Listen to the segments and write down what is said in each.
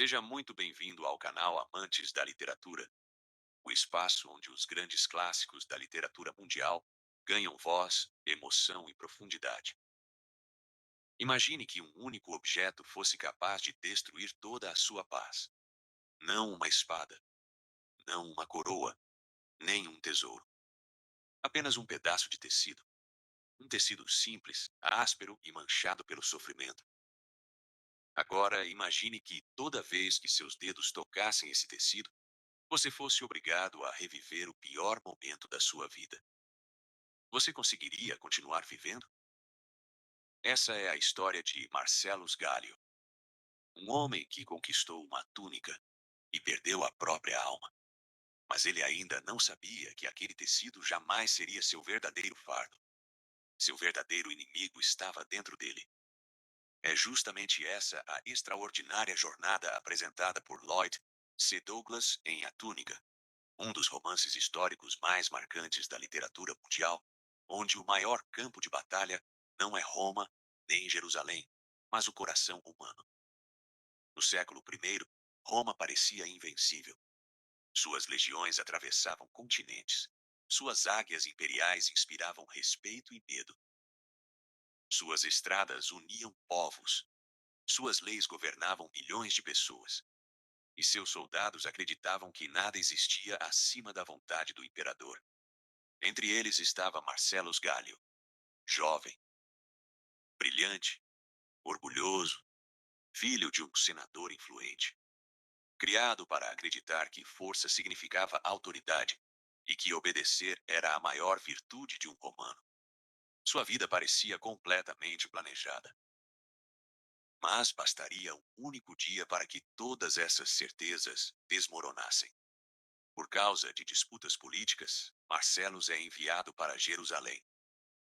Seja muito bem-vindo ao canal Amantes da Literatura, o espaço onde os grandes clássicos da literatura mundial ganham voz, emoção e profundidade. Imagine que um único objeto fosse capaz de destruir toda a sua paz. Não uma espada, não uma coroa, nem um tesouro. Apenas um pedaço de tecido. Um tecido simples, áspero e manchado pelo sofrimento. Agora, imagine que toda vez que seus dedos tocassem esse tecido, você fosse obrigado a reviver o pior momento da sua vida. Você conseguiria continuar vivendo? Essa é a história de Marcellus Galho, um homem que conquistou uma túnica e perdeu a própria alma. Mas ele ainda não sabia que aquele tecido jamais seria seu verdadeiro fardo. Seu verdadeiro inimigo estava dentro dele. É justamente essa a extraordinária jornada apresentada por Lloyd C. Douglas em A Túnica, um dos romances históricos mais marcantes da literatura mundial, onde o maior campo de batalha não é Roma nem Jerusalém, mas o coração humano. No século I, Roma parecia invencível. Suas legiões atravessavam continentes. Suas águias imperiais inspiravam respeito e medo. Suas estradas uniam povos. Suas leis governavam milhões de pessoas. E seus soldados acreditavam que nada existia acima da vontade do imperador. Entre eles estava Marcellus Galho, jovem, brilhante, orgulhoso, filho de um senador influente, criado para acreditar que força significava autoridade e que obedecer era a maior virtude de um romano. Sua vida parecia completamente planejada. Mas bastaria um único dia para que todas essas certezas desmoronassem. Por causa de disputas políticas, Marcellus é enviado para Jerusalém.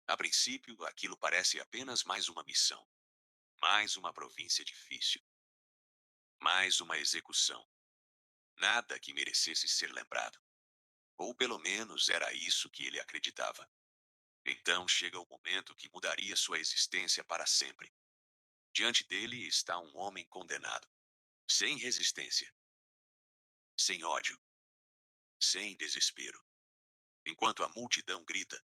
A princípio, aquilo parece apenas mais uma missão, mais uma província difícil, mais uma execução. Nada que merecesse ser lembrado. Ou pelo menos era isso que ele acreditava. Então chega o momento que mudaria sua existência para sempre. Diante dele está um homem condenado, sem resistência, sem ódio, sem desespero. Enquanto a multidão grita,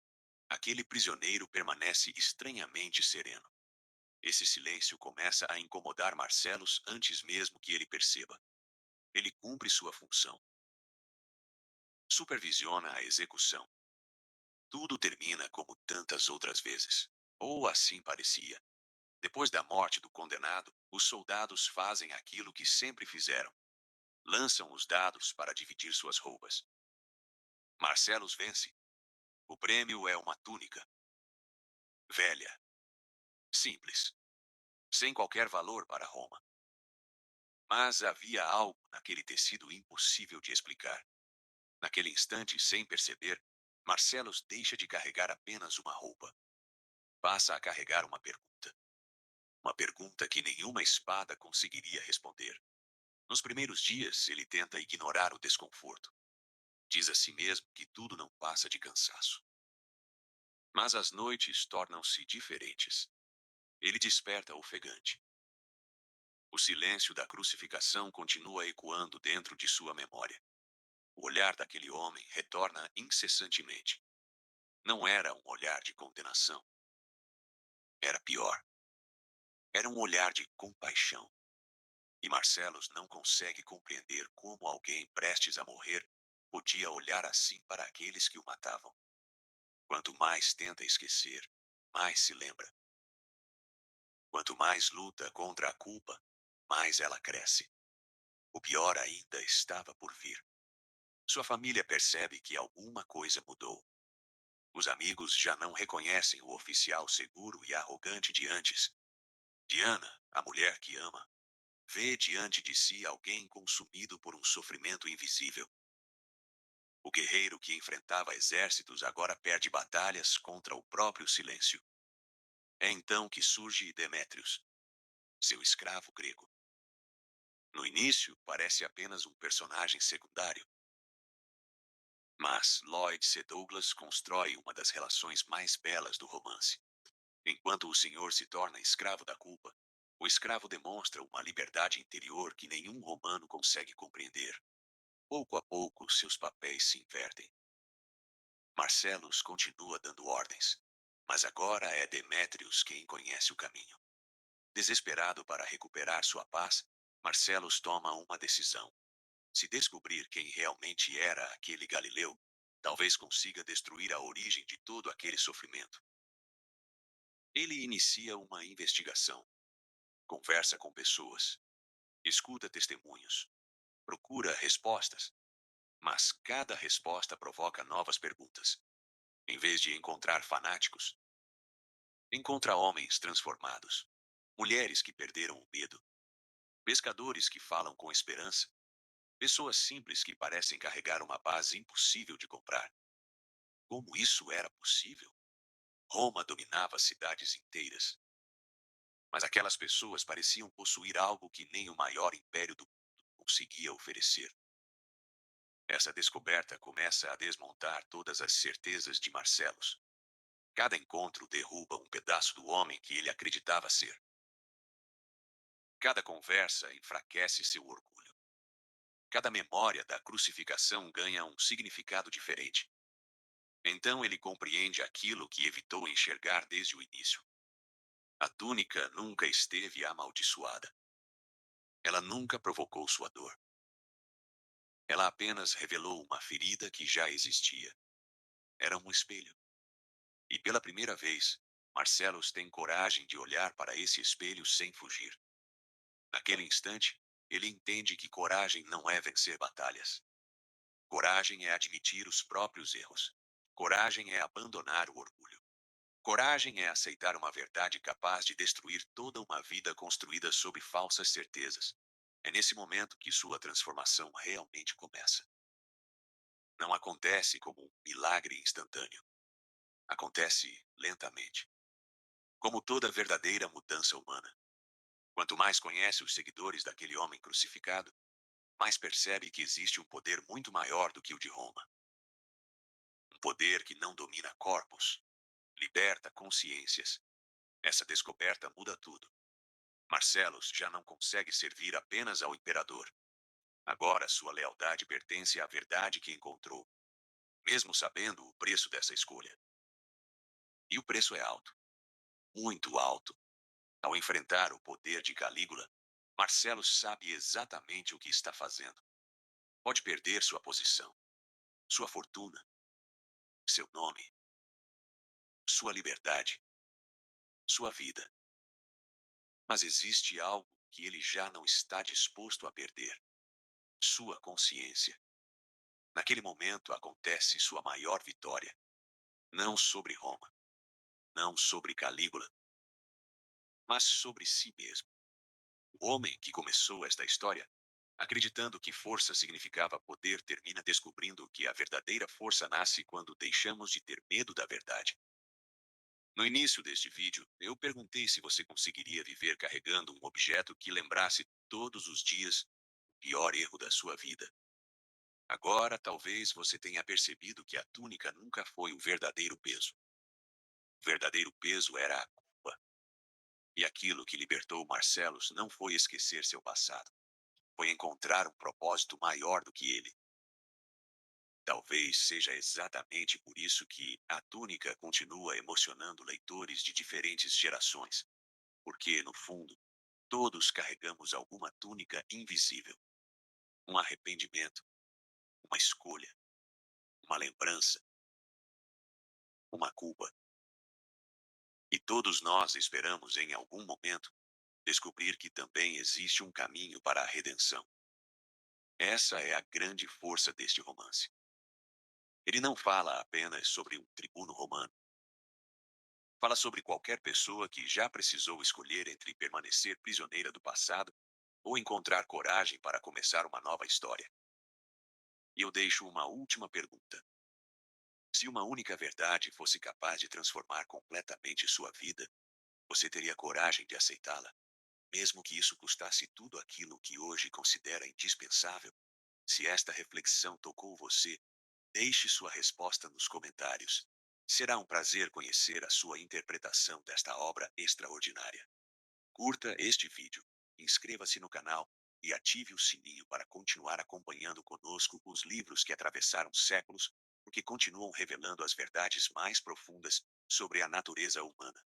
aquele prisioneiro permanece estranhamente sereno. Esse silêncio começa a incomodar Marcellus antes mesmo que ele perceba. Ele cumpre sua função. Supervisiona a execução. Tudo termina como tantas outras vezes. Ou assim parecia. Depois da morte do condenado, os soldados fazem aquilo que sempre fizeram. Lançam os dados para dividir suas roupas. Marcellus vence. O prêmio é uma túnica. Velha. Simples. Sem qualquer valor para Roma. Mas havia algo naquele tecido impossível de explicar. Naquele instante, sem perceber, Marcellus deixa de carregar apenas uma roupa. Passa a carregar uma pergunta. Uma pergunta que nenhuma espada conseguiria responder. Nos primeiros dias, ele tenta ignorar o desconforto. Diz a si mesmo que tudo não passa de cansaço. Mas as noites tornam-se diferentes. Ele desperta ofegante. O silêncio da crucificação continua ecoando dentro de sua memória. O olhar daquele homem retorna incessantemente. Não era um olhar de condenação. Era pior. Era um olhar de compaixão. E Marcellus não consegue compreender como alguém prestes a morrer podia olhar assim para aqueles que o matavam. Quanto mais tenta esquecer, mais se lembra. Quanto mais luta contra a culpa, mais ela cresce. O pior ainda estava por vir. Sua família percebe que alguma coisa mudou. Os amigos já não reconhecem o oficial seguro e arrogante de antes. Diana, a mulher que ama, vê diante de si alguém consumido por um sofrimento invisível. O guerreiro que enfrentava exércitos agora perde batalhas contra o próprio silêncio. É então que surge Demétrios, seu escravo grego. No início, parece apenas um personagem secundário. Mas Lloyd C. Douglas constrói uma das relações mais belas do romance. Enquanto o senhor se torna escravo da culpa, O escravo demonstra uma liberdade interior que nenhum romano consegue compreender. Pouco a pouco, seus papéis se invertem. Marcellus continua dando ordens, mas agora é Demétrios quem conhece o caminho. Desesperado para recuperar sua paz, Marcellus toma uma decisão. Se descobrir quem realmente era aquele Galileu, talvez consiga destruir a origem de todo aquele sofrimento. Ele inicia uma investigação, conversa com pessoas, escuta testemunhos, procura respostas, mas cada resposta provoca novas perguntas. Em vez de encontrar fanáticos, encontra homens transformados, mulheres que perderam o medo, pescadores que falam com esperança, pessoas simples que parecem carregar uma base impossível de comprar. Como isso era possível? Roma dominava cidades inteiras, mas aquelas pessoas pareciam possuir algo que nem o maior império do mundo conseguia oferecer. Essa descoberta começa a desmontar todas as certezas de Marcellus. Cada encontro derruba um pedaço do homem que ele acreditava ser. Cada conversa enfraquece seu orgulho. Cada memória da crucificação ganha um significado diferente. Então ele compreende aquilo que evitou enxergar desde o início. A túnica nunca esteve amaldiçoada. Ela nunca provocou sua dor. Ela apenas revelou uma ferida que já existia. Era um espelho. E pela primeira vez, Marcellus tem coragem de olhar para esse espelho sem fugir. Naquele instante, ele entende que coragem não é vencer batalhas. Coragem é admitir os próprios erros. Coragem é abandonar o orgulho. Coragem é aceitar uma verdade capaz de destruir toda uma vida construída sob falsas certezas. É nesse momento que sua transformação realmente começa. Não acontece como um milagre instantâneo. Acontece lentamente. Como toda verdadeira mudança humana. Quanto mais conhece os seguidores daquele homem crucificado, mais percebe que existe um poder muito maior do que o de Roma. Um poder que não domina corpos, liberta consciências. Essa descoberta muda tudo. Marcellus já não consegue servir apenas ao imperador. Agora sua lealdade pertence à verdade que encontrou, mesmo sabendo o preço dessa escolha. E o preço é alto, muito alto. Ao enfrentar o poder de Calígula, Marcellus sabe exatamente o que está fazendo. Pode perder sua posição, sua fortuna, seu nome, sua liberdade, sua vida. Mas existe algo que ele já não está disposto a perder: sua consciência. Naquele momento acontece sua maior vitória. Não sobre Roma, não sobre Calígula, mas sobre si mesmo. O homem que começou esta história, acreditando que força significava poder, termina descobrindo que a verdadeira força nasce quando deixamos de ter medo da verdade. No início deste vídeo, eu perguntei se você conseguiria viver carregando um objeto que lembrasse todos os dias o pior erro da sua vida. Agora, talvez você tenha percebido que a túnica nunca foi o verdadeiro peso. O verdadeiro peso era a culpa. E aquilo que libertou Marcellus não foi esquecer seu passado. Foi encontrar um propósito maior do que ele. Talvez seja exatamente por isso que a túnica continua emocionando leitores de diferentes gerações. Porque, no fundo, todos carregamos alguma túnica invisível. Um arrependimento, uma escolha, uma lembrança, uma culpa. E todos nós esperamos, em algum momento, descobrir que também existe um caminho para a redenção. Essa é a grande força deste romance. Ele não fala apenas sobre um tribuno romano. Fala sobre qualquer pessoa que já precisou escolher entre permanecer prisioneira do passado ou encontrar coragem para começar uma nova história. E eu deixo uma última pergunta. Se uma única verdade fosse capaz de transformar completamente sua vida, você teria coragem de aceitá-la, mesmo que isso custasse tudo aquilo que hoje considera indispensável? Se esta reflexão tocou você, deixe sua resposta nos comentários. Será um prazer conhecer a sua interpretação desta obra extraordinária. Curta este vídeo, inscreva-se no canal e ative o sininho para continuar acompanhando conosco os livros que atravessaram séculos, porque continuam revelando as verdades mais profundas sobre a natureza humana.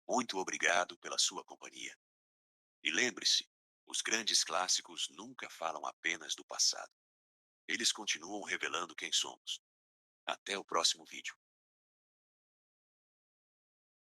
Muito obrigado pela sua companhia. E lembre-se, os grandes clássicos nunca falam apenas do passado. Eles continuam revelando quem somos. Até o próximo vídeo.